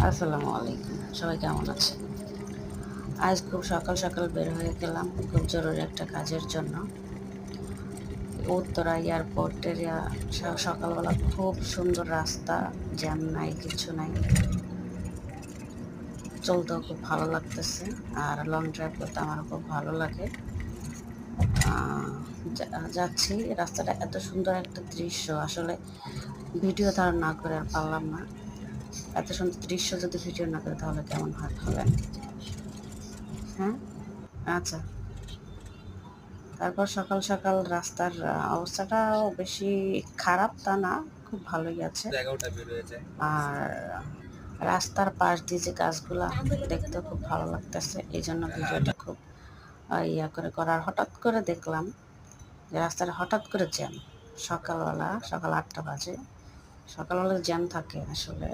আসসালামু আলাইকুম, সবাই কেমন আছেন? আজ খুব সকাল সকাল বের হয়ে গেলাম খুব জরুরি একটা কাজের জন্য। উত্তরা এয়ারপোর্টের সকালবেলা খুব সুন্দর রাস্তা, জ্যাম নাই, কিচ্ছু নাই। চলতেও খুব ভালো লাগতেছে। আর লং ড্রাইভ করতে আমারও খুব ভালো লাগে। যাচ্ছি, রাস্তাটা এত সুন্দর একটা দৃশ্য, আসলে ভিডিও ধারণ না করে আর পারলাম না। এত সুন্দর দৃশ্য যদি ভিডিও না করে তাহলে কেমন হয় ভাবেন? হ্যাঁ, আচ্ছা। তারপর সকাল সকাল রাস্তার অবস্থাটাও বেশি খারাপ তা না, খুব ভালোই আছে। আর রাস্তার পাশ দিয়ে যে গাছগুলা দেখতেও খুব ভালো লাগতেছে, এই জন্য ভিডিওটা খুব ইয়া করে করার হঠাৎ করে দেখলাম যে রাস্তাটা হঠাৎ করে জ্যাম। সকালবেলা, সকাল ৮টা বাজে, সকালবেলা জ্যাম থাকে আসলে।